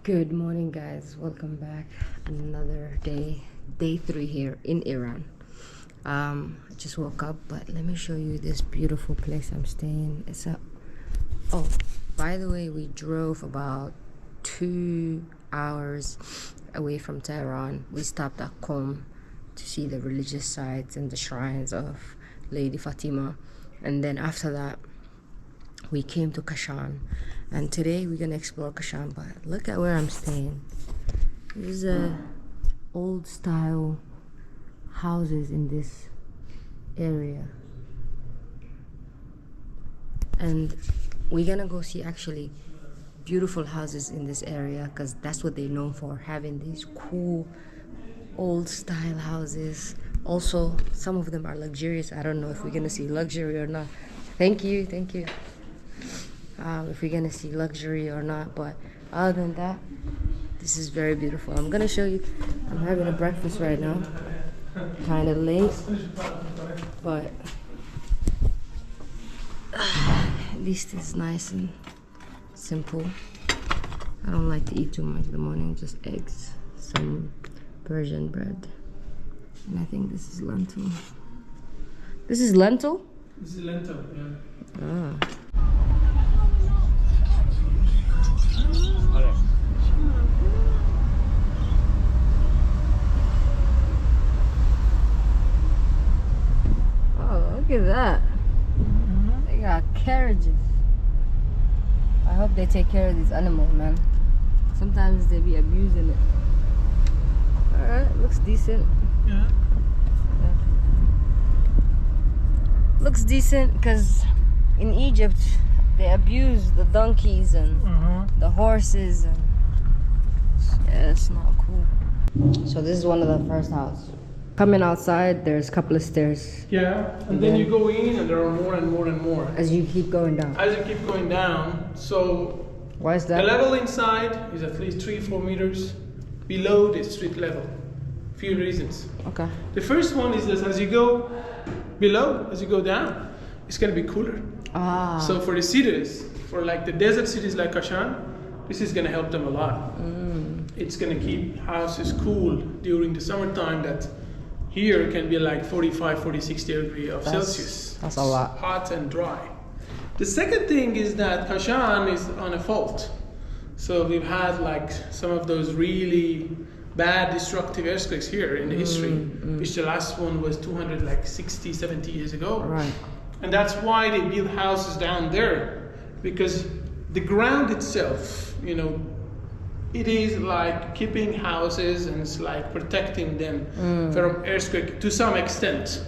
Good morning, guys. Welcome back. Another day 3 here in Iran. I just woke up, but let me show you this beautiful place I'm staying. Oh, by the way, we drove about 2 hours away from Tehran. We stopped at Qom to see the religious sites and the shrines of Lady Fatima, and then after that we came to Kashan, and today we're gonna explore Kashan. But look at where I'm staying. This is old style houses in this area, and we're gonna go see actually beautiful houses in this area because that's what they're known for, having these cool old style houses. Also, some of them are luxurious. I don't know if we're gonna see luxury or not. Thank you. If we're gonna see luxury or not, but other than that, this is very beautiful. I'm gonna show you. I'm having a breakfast right now, kind of late, but at least it's nice and simple. I don't like to eat too much in the morning, just eggs, some Persian bread, and I think this is lentil. This is lentil? This is lentil, yeah. Ah. Oh, look at that. They got carriages. I hope they take care of these animals, man. Sometimes they be abusing it. Alright, looks decent. Yeah. Looks decent because in Egypt they abuse the donkeys and the horses, and yeah, it's not cool. So this is one of the first houses. Coming outside, there's a couple of stairs. Yeah, and then you go in and there are more and more and more. As you keep going down. As you keep going down, so Why is the that? level inside is at least 3-4 meters below the street level. Few reasons. Okay. The first one is that as you go below, as you go down, it's gonna be cooler. Ah. So for the cities, for like the desert cities like Kashan, this is gonna help them a lot. It's gonna keep houses cool during the summertime that here can be like 45, 46 degrees of Celsius. That's a lot. Hot and dry. The second thing is that Kashan is on a fault. So we've had like some of those really bad destructive earthquakes here in the history, which the last one was 260, 70 years ago. Right. And that's why they build houses down there, because the ground itself, it is like keeping houses and it's like protecting them from earthquake to some extent.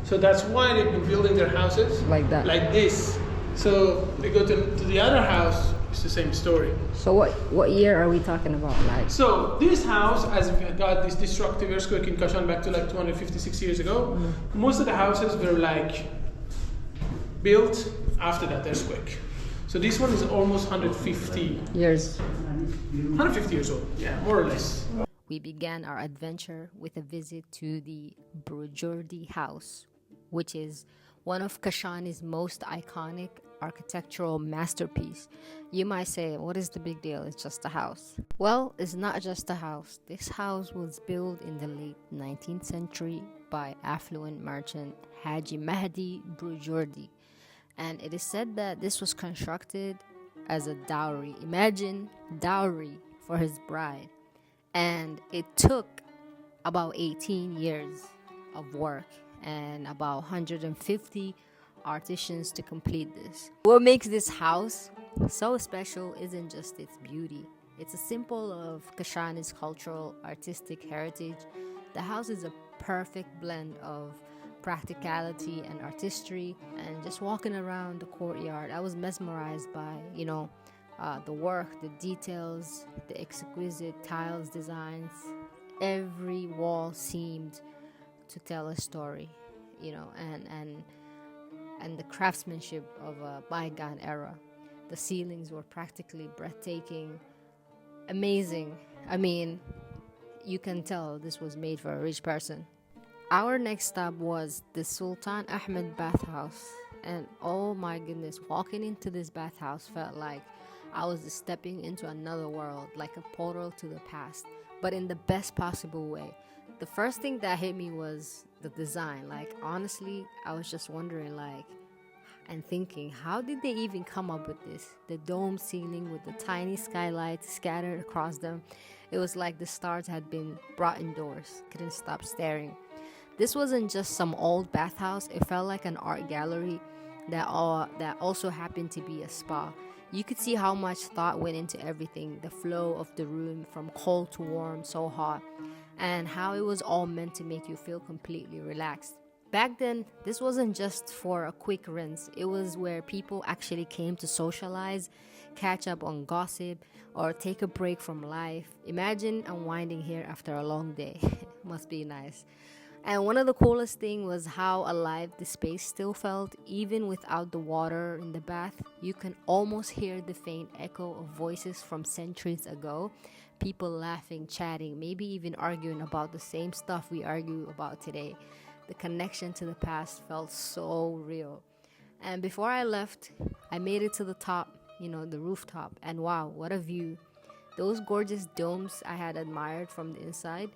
So that's why they've been building their houses Like that. like this. So we go to the other house, it's the same story. So what year are we talking about? Like, So this house, as we got this destructive earthquake in Kashan back to like 256 years ago, most of the houses were like built after that earthquake. So this one is almost 150 years. years old, yeah, more or less. We began our adventure with a visit to the Burjurdi house, which is one of Kashan's most iconic architectural masterpiece. You might say, what is the big deal? It's just a house. Well, it's not just a house. This house was built in the late 19th century by affluent merchant Haji Mahdi Burjurdi. And it is said that this was constructed as a dowry. Imagine dowry for his bride. And it took about 18 years of work and about 150 artisans to complete this. What makes this house so special isn't just its beauty. It's a symbol of Kashan's cultural artistic heritage. The house is a perfect blend of practicality and artistry, and just walking around the courtyard, I was mesmerized by, the work, the details, the exquisite tiles designs. Every wall seemed to tell a story, and the craftsmanship of a bygone era. The ceilings were practically breathtaking, amazing. I mean, you can tell this was made for a rich person. Our next stop was the Sultan Ahmed bathhouse, and oh my goodness, walking into this bathhouse felt like I was stepping into another world, like a portal to the past, but in the best possible way. The first thing that hit me was the design. Like, honestly, I was just wondering, like, and thinking, how did they even come up with this? The dome ceiling with the tiny skylights scattered across them. It was like the stars had been brought indoors. Couldn't stop staring. This wasn't just some old bathhouse. It felt like an art gallery that also happened to be a spa. You could see how much thought went into everything, the flow of the room from cold to warm, so hot, and how it was all meant to make you feel completely relaxed. Back then, this wasn't just for a quick rinse. It was where people actually came to socialize, catch up on gossip, or take a break from life. Imagine unwinding here after a long day. Must be nice. And one of the coolest things was how alive the space still felt. Even without the water in the bath, you can almost hear the faint echo of voices from centuries ago. People laughing, chatting, maybe even arguing about the same stuff we argue about today. The connection to the past felt so real. And before I left, I made it to the top, the rooftop. And wow, what a view. Those gorgeous domes I had admired from the inside.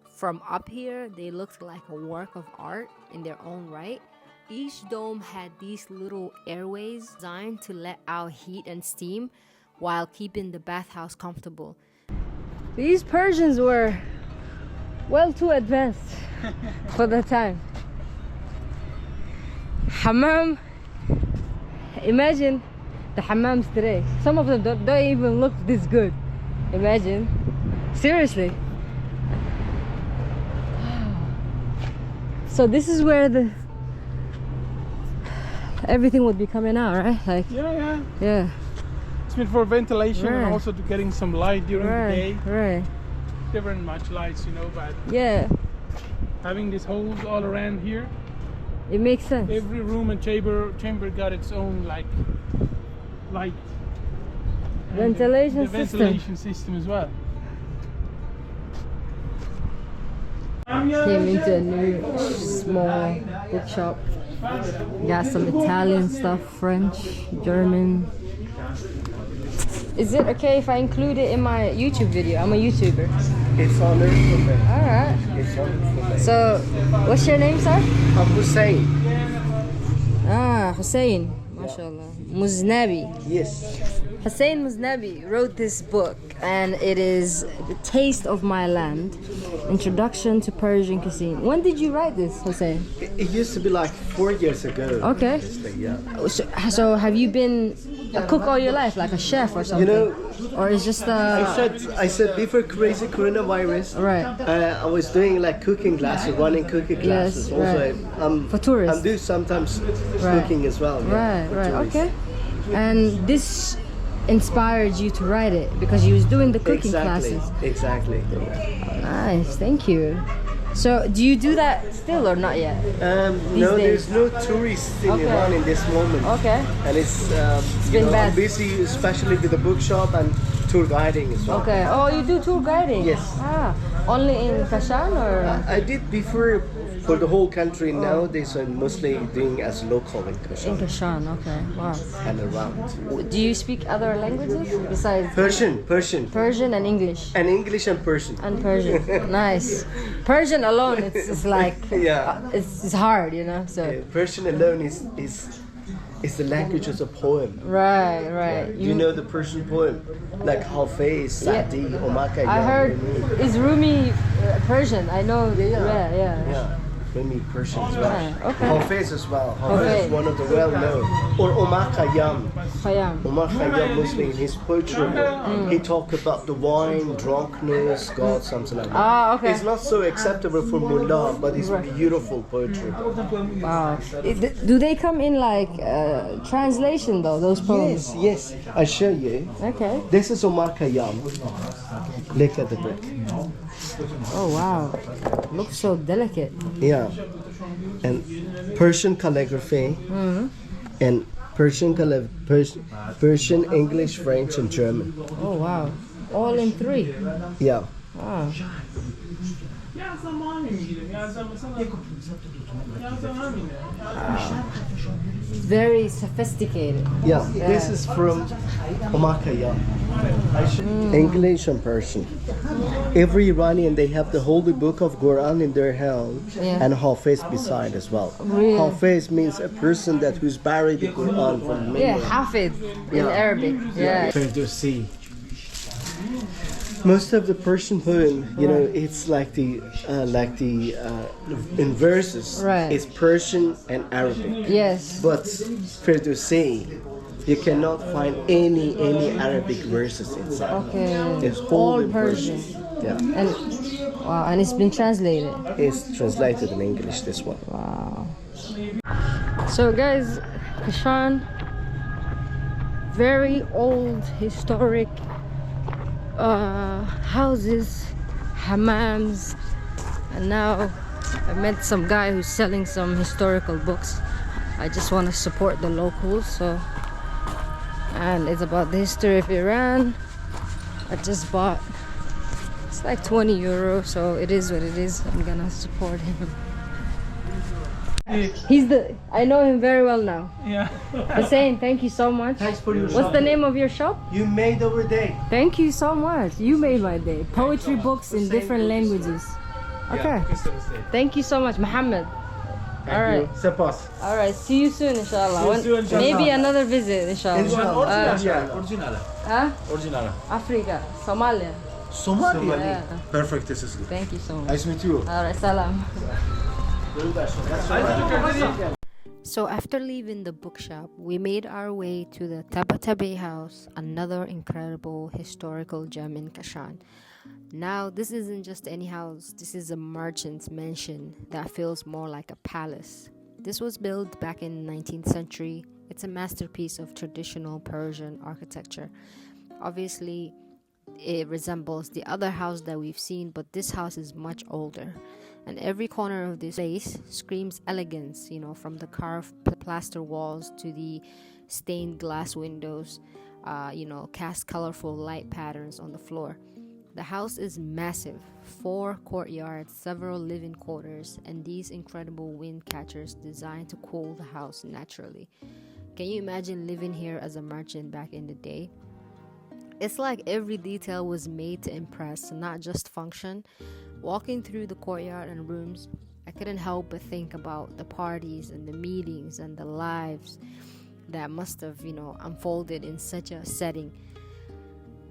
From up here, they looked like a work of art in their own right. Each dome had these little airways designed to let out heat and steam while keeping the bathhouse comfortable. These Persians were well too advanced for the time. Hammam. Imagine the hammams today. Some of them don't even look this good. Imagine. Seriously. So this is where everything would be coming out, right? Like yeah. It's meant for ventilation right. and also to getting some light during the day. Right. There weren't much lights, but yeah, having these holes all around here, it makes sense. every room and chamber got its own light. Ventilation the system. ventilation system as well. Came into a new small bookshop. Got some Italian stuff, French, German. Is it okay if I include it in my YouTube video? I'm a YouTuber. It's on there. Alright. It's on there. So, what's your name, sir? I'm Hussein. Hussein. MashaAllah. Muznabi. Yes. Hussein Muznabi wrote this book, and it is The Taste of My Land, Introduction to Persian Cuisine. When did you write this, Hussein? It used to be like 4 years ago. Okay. Yeah. So have you been a cook all your life, like a chef or something? Or is just I said before crazy coronavirus, right. I was doing like cooking classes, running cooking classes. Yes, also, right. For tourists. I'm doing sometimes Right. cooking as well. Right, for right, tourists. okay. And this inspired you to write it because you was doing the cooking classes. Exactly. Nice, thank you. So, do you do that still or not yet? No, days? there's no tourists in Okay. Iran in this moment. Okay. And it's been bad. I'm busy, especially with the bookshop and tour guiding as well. Okay. Oh, you do tour guiding? Yes. Only in Kashan or? I did before for the whole country. Nowadays I'm mostly doing as local in In Kashan Kashan, okay. Wow. and around. Do you speak other languages besides Persian and English? and English and Persian. And Persian. Nice. Persian alone, it's like Yeah. it's hard, So Persian alone is the language of a poem. right. Do you know the Persian poem? Like Hafiz, Sa'di, Omaka. I heard is Rumi Persian. I know. Yeah. Yeah, Rumi Persian as well. Yeah, okay. Hafiz as well. Hafiz is one of the well-known. Or Omar Khayyam. Khayyam. Omar Khayyam, mostly in his poetry book, he talked about the wine, drunkenness, God, something like that. Okay. It's not so acceptable for mullah, but it's beautiful poetry. Wow. Do they come in like translation though? Those poems? Yes. I'll show you. Okay. This is Omar Khayyam. Look at the book. Oh wow. Looks so delicate. Yeah. And Persian calligraphy. And Persian, English, French, and German. Oh wow. All in 3. Yeah. Wow. very sophisticated. Yeah, this is from Omakaya. English and Persian. Every Iranian, they have the holy book of Quran in their hand and Hafiz beside as well. Really? Hafiz means a person that who's buried the Quran from memory. Yeah, Hafid in Arabic. Yeah. Firdausi. Most of the Persian poem, you know, it's like the in verses, Right. it's Persian and Arabic. Yes. But Firdausi, you cannot find any Arabic verses inside. Okay. It's All in Persian. Yeah, And wow, and it's been translated. it's translated in English. This one. Wow. So guys, Kashan, very old historic houses, hammams, and now I met some guy who's selling some historical books. I just want to support the locals, so, and it's about the history of Iran. I just bought, it's like 20 euros, so it is what it is. I'm gonna support him. I know him very well now. Yeah. Hussein, thank you so much. Thanks for your What's the name of your shop? You made our day. Thank you so much. You made my day. Poetry books in different languages. Okay. Thank you so much, Mohammed. All right. Sepas. All right. See you soon, inshallah. See you soon, inshallah. Maybe another visit, inshallah. Original. Huh? Original. Africa, Somalia. Somalia. Yeah. Perfect. This is Thank you so much. nice to meet you. All right. Salam. So after leaving the bookshop, we made our way to the Tabatabai House, another incredible historical gem in Kashan. Now, this isn't just any house, this is a merchant's mansion that feels more like a palace. This was built back in the 19th century. It's a masterpiece of traditional Persian architecture. Obviously, it resembles the other house that we've seen, but this house is much older. And every corner of this place screams elegance, you know, from the carved plaster walls to the stained glass windows, cast colorful light patterns on the floor. The house is massive, 4 courtyards, several living quarters, and these incredible wind catchers designed to cool the house naturally. Can you imagine living here as a merchant back in the day? It's like every detail was made to impress, not just function. Walking through the courtyard and rooms, I couldn't help but think about the parties and the meetings and the lives that must have, unfolded in such a setting.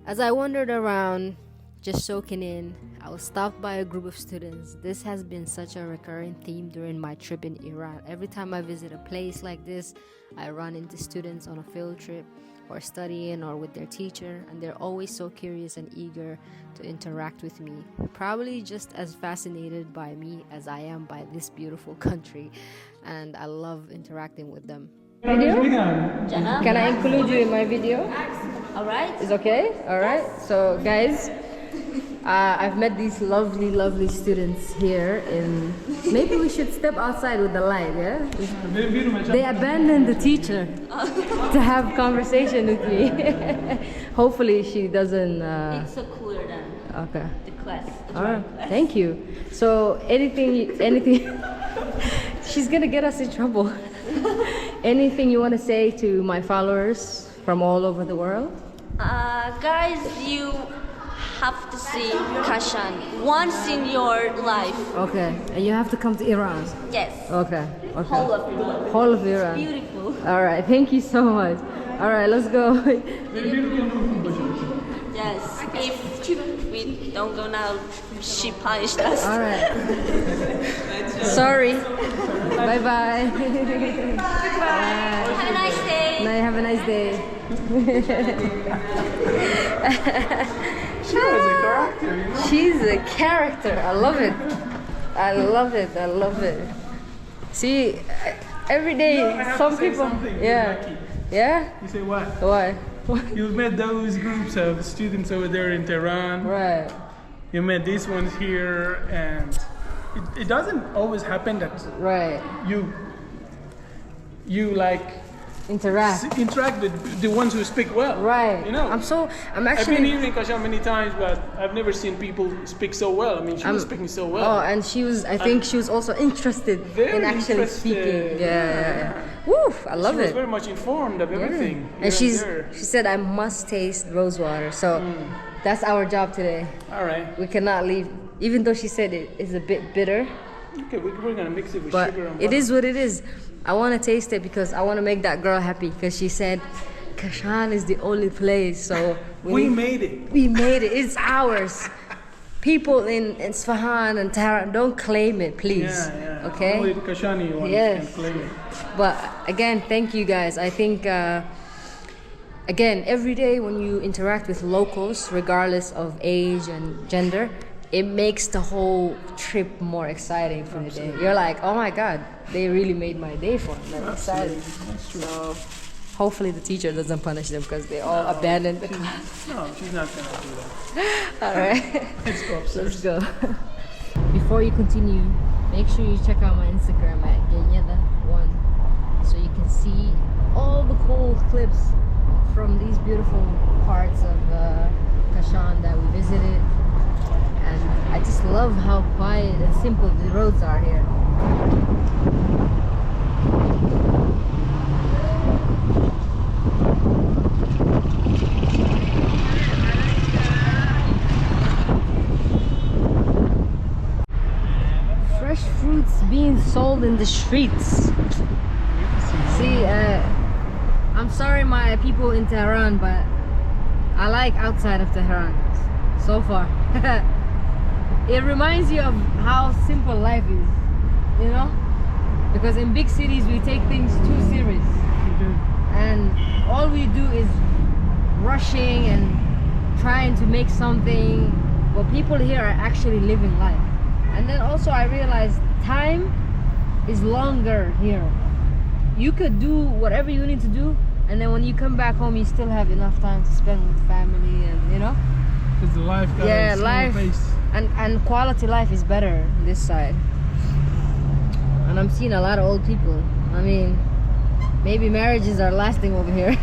As I wandered around, just soaking in, I was stopped by a group of students. This has been such a recurring theme during my trip in Iran. Every time I visit a place like this, I run into students on a field trip or studying or with their teacher, and they're always so curious and eager to interact with me, probably just as fascinated by me as I am by this beautiful country, and I love interacting with them. Video? Can I include you in my video? Alright. It's okay? Alright. So guys, I've met these lovely students here in, maybe we should step outside with the light, yeah? They abandoned the teacher to have conversation with me. Hopefully she doesn't It's so cooler than okay. the class. Alright, thank you. So anything she's gonna get us in trouble. Anything you want to say to my followers from all over the world? Guys, you have to see Kashan once in your life. Okay, and you have to come to Iran. Yes. Okay. Whole of Iran. Whole of Iran. Beautiful. All right, thank you so much. All right, let's go. Yes. If we don't go now, she punished us. All right. Sorry. Bye bye. Have a nice day. Have a nice day. She was a character, you know? She's a character. I love it. I love it. I love it. See, every day I have some to say people. something. You're Yeah. lucky. Yeah. You say what? Why? You met those groups of students over there in Tehran. Right. You met these ones here, and it doesn't always happen that Right. you like Interact. interact with the ones who speak well. Right. You know. I'm I've been actually. here in Kashan many times, but I've never seen people speak so well. I mean, she was speaking so well. Oh, and she was. I think she was also interested Very in actually interested. speaking. Yeah. Woo, I love She was it. very much informed of everything. And here she said I must taste rose water. So that's our job today. All right. We cannot leave, even though she said it is a bit bitter. Okay, we're gonna mix it with But sugar and it water. is what it is. I want to taste it because I want to make that girl happy because she said Kashan is the only place. So We made it. We made it. It's ours. People in Isfahan and Tehran, don't claim it, please. Yeah. Okay? Only the Kashani ones Yes. can claim it. But again, thank you guys. I think, again, every day when you interact with locals, regardless of age and gender, it makes the whole trip more exciting for the day. You're like, oh my God, they really made my day for them. I'm excited. That's true. So hopefully the teacher doesn't punish them because they all abandoned the class. No, she's not gonna do that. All right, Let's go upstairs. let's go. Before you continue, make sure you check out my Instagram at Genyeda1 so you can see all the cool clips from these beautiful parts of Kashan that we visited. And I just love how quiet and simple the roads are here. Fresh fruits being sold in the streets. See, I'm sorry my people in Tehran, but I like outside of Tehran so far. It reminds you of how simple life is, you know? Because in big cities we take things too serious. And all we do is rushing and trying to make something, but people here are actually living life. And then also I realized time is longer here. You could do whatever you need to do, and then when you come back home you still have enough time to spend with family, and you know? Because the life got Yeah, a slow life pace. and quality life is better this side. And I'm seeing a lot of old people. I mean, maybe marriages are lasting over here.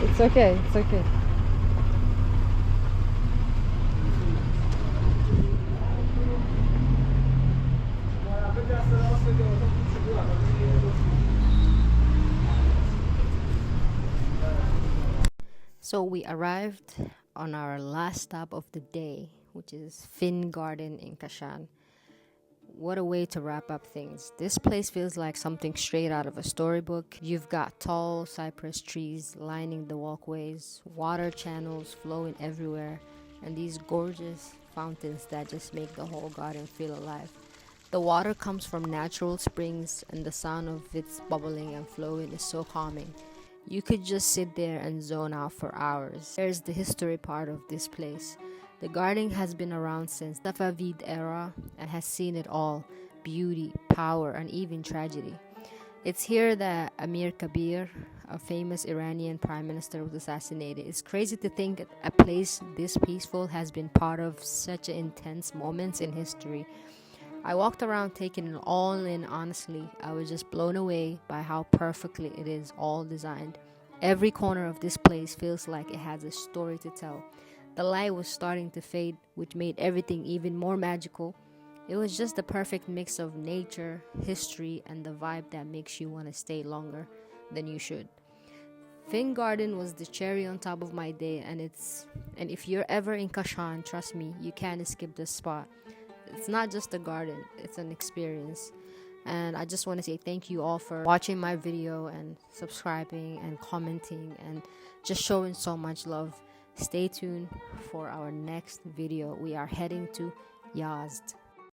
It's okay, it's okay. So we arrived on our last stop of the day, which is Finn Garden in Kashan. What a way to wrap up things. This place feels like something straight out of a storybook. You've got tall cypress trees lining the walkways, water channels flowing everywhere, and these gorgeous fountains that just make the whole garden feel alive. The water comes from natural springs, and the sound of its bubbling and flowing is so calming. You could just sit there and zone out for hours. There's the history part of this place. The garden has been around since the Safavid era and has seen it all: beauty, power, and even tragedy. It's here that Amir Kabir, a famous Iranian prime minister, was assassinated. It's crazy to think that a place this peaceful has been part of such intense moments in history. I walked around taking it all in. Honestly, I was just blown away by how perfectly it is all designed. Every corner of this place feels like it has a story to tell. The light was starting to fade, which made everything even more magical. It was just the perfect mix of nature, history, and the vibe that makes you want to stay longer than you should. Finn Garden was the cherry on top of my day, and if you're ever in Kashan, trust me, you can't skip this spot. It's not just a garden, it's an experience. And I just want to say thank you all for watching my video and subscribing and commenting and just showing so much love. Stay tuned for our next video. We are heading to Yazd.